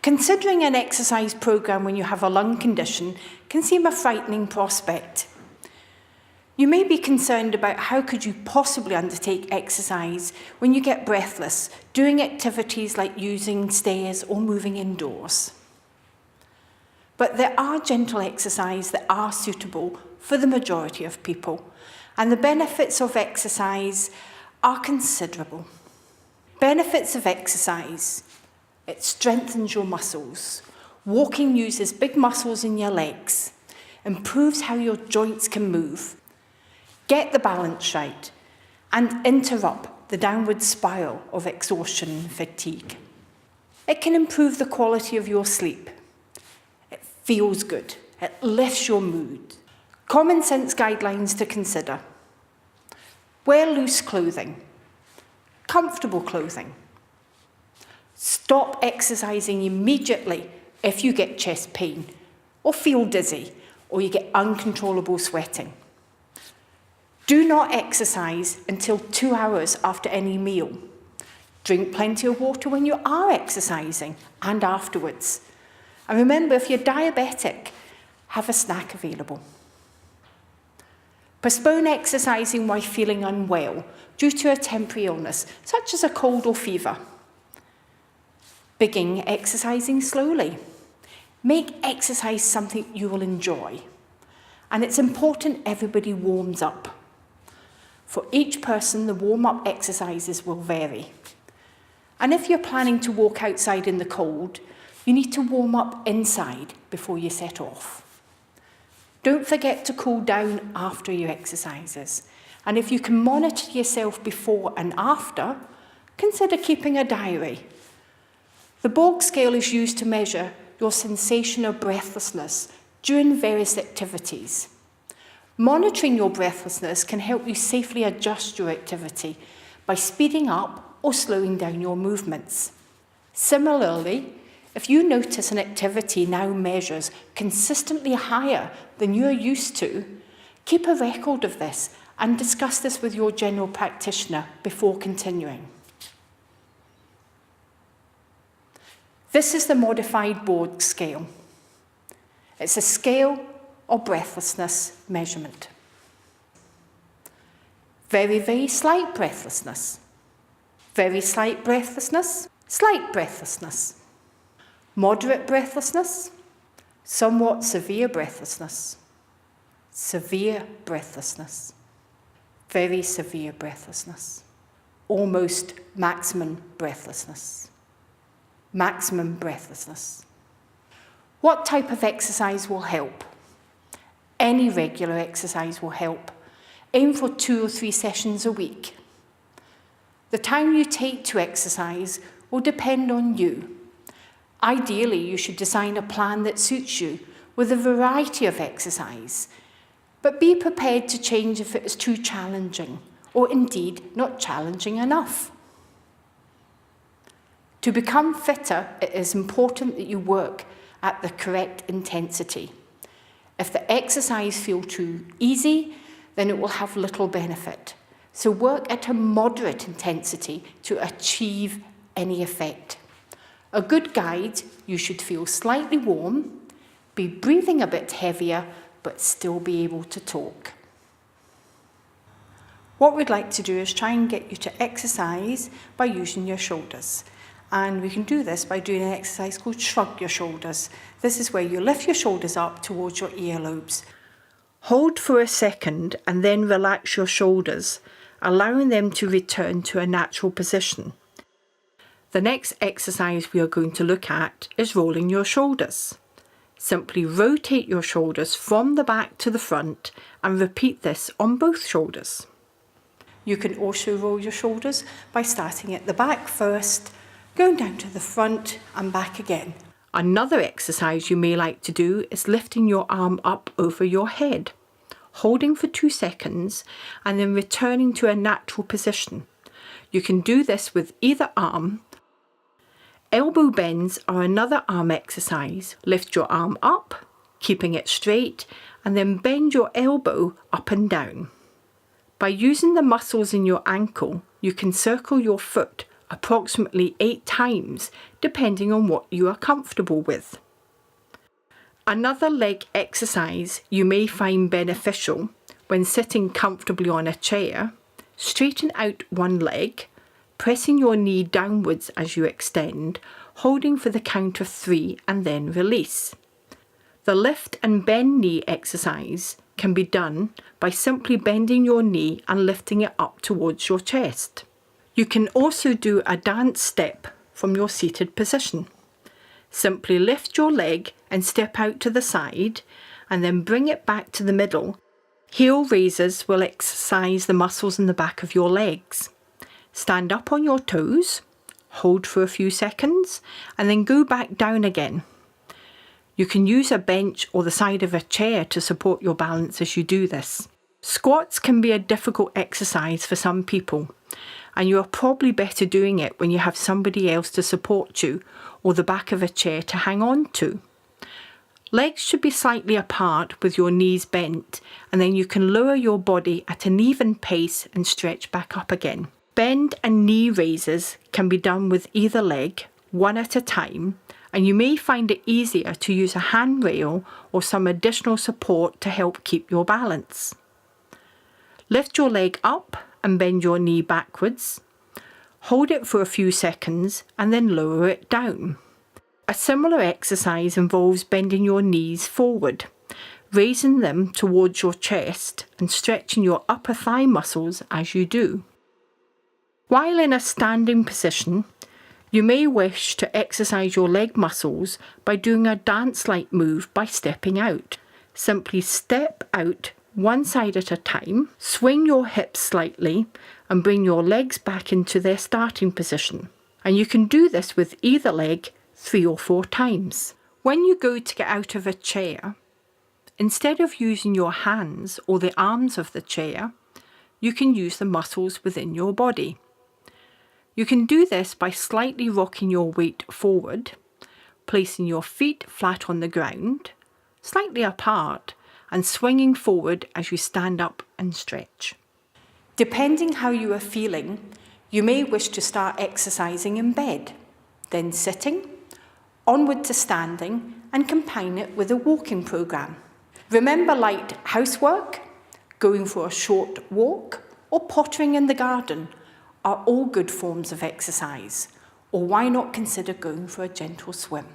Considering an exercise programme when you have a lung condition can seem a frightening prospect. You may be concerned about how could you possibly undertake exercise when you get breathless, doing activities like using stairs or moving indoors. But there are gentle exercises that are suitable for the majority of people, and the benefits of exercise are considerable. Benefits of exercise. It strengthens your muscles. Walking uses big muscles in your legs, improves how your joints can move, get the balance right, and interrupt the downward spiral of exhaustion and fatigue. It can improve the quality of your sleep. It feels good. It lifts your mood. Common sense guidelines to consider. Wear loose clothing. Comfortable clothing. Stop exercising immediately if you get chest pain or feel dizzy or you get uncontrollable sweating. Do not exercise until 2 hours after any meal. Drink plenty of water when you are exercising and afterwards. And remember, if you're diabetic, have a snack available. Postpone exercising while feeling unwell due to a temporary illness, such as a cold or fever. Begin exercising slowly. Make exercise something you will enjoy. And it's important everybody warms up. For each person, the warm-up exercises will vary. And if you're planning to walk outside in the cold, you need to warm up inside before you set off. Don't forget to cool down after your exercises. And if you can monitor yourself before and after, consider keeping a diary. The Borg scale is used to measure your sensation of breathlessness during various activities. Monitoring your breathlessness can help you safely adjust your activity by speeding up or slowing down your movements. Similarly, if you notice an activity now measures consistently higher than you're used to, keep a record of this and discuss this with your general practitioner before continuing. This is the modified Borg scale. It's a scale of breathlessness measurement. Very, very slight breathlessness. Very slight breathlessness. Slight breathlessness. Moderate breathlessness. Somewhat severe breathlessness. Severe breathlessness. Very severe breathlessness. Almost maximum breathlessness. Maximum breathlessness. What type of exercise will help? Any regular exercise will help. Aim for 2 or 3 sessions a week. The time you take to exercise will depend on you. Ideally, you should design a plan that suits you with a variety of exercise, but be prepared to change if it is too challenging, or indeed not challenging enough. To become fitter, it is important that you work at the correct intensity. If the exercise feels too easy, then it will have little benefit. So work at a moderate intensity to achieve any effect. A good guide, you should feel slightly warm, be breathing a bit heavier, but still be able to talk. What we'd like to do is try and get you to exercise by using your shoulders. And we can do this by doing an exercise called shrug your shoulders. This is where you lift your shoulders up towards your earlobes. Hold for a second and then relax your shoulders, allowing them to return to a natural position. The next exercise we are going to look at is rolling your shoulders. Simply rotate your shoulders from the back to the front and repeat this on both shoulders. You can also roll your shoulders by starting at the back first, going down to the front and back again. Another exercise you may like to do is lifting your arm up over your head, holding for 2 seconds and then returning to a natural position. You can do this with either arm. Elbow bends are another arm exercise. Lift your arm up, keeping it straight, and then bend your elbow up and down. By using the muscles in your ankle, you can circle your foot approximately 8 times, depending on what you are comfortable with. Another leg exercise you may find beneficial when sitting comfortably on a chair: straighten out one leg, pressing your knee downwards as you extend, holding for the count of 3 and then release. The lift and bend knee exercise can be done by simply bending your knee and lifting it up towards your chest. You can also do a dance step from your seated position. Simply lift your leg and step out to the side and then bring it back to the middle. Heel raises will exercise the muscles in the back of your legs. Stand up on your toes, hold for a few seconds, and then go back down again. You can use a bench or the side of a chair to support your balance as you do this. Squats can be a difficult exercise for some people, and you are probably better doing it when you have somebody else to support you or the back of a chair to hang on to. Legs should be slightly apart with your knees bent, and then you can lower your body at an even pace and stretch back up again. Bend and knee raises can be done with either leg, one at a time, and you may find it easier to use a handrail or some additional support to help keep your balance. Lift your leg up and bend your knee backwards. Hold it for a few seconds and then lower it down. A similar exercise involves bending your knees forward, raising them towards your chest and stretching your upper thigh muscles as you do. While in a standing position, you may wish to exercise your leg muscles by doing a dance-like move by stepping out. Simply step out one side at a time, swing your hips slightly and bring your legs back into their starting position. And you can do this with either leg 3 or 4 times. When you go to get out of a chair, instead of using your hands or the arms of the chair, you can use the muscles within your body. You can do this by slightly rocking your weight forward, placing your feet flat on the ground, slightly apart, and swinging forward as you stand up and stretch. Depending how you are feeling, you may wish to start exercising in bed, then sitting, onward to standing, and combine it with a walking programme. Remember light housework, going for a short walk, or pottering in the garden are all good forms of exercise, or why not consider going for a gentle swim?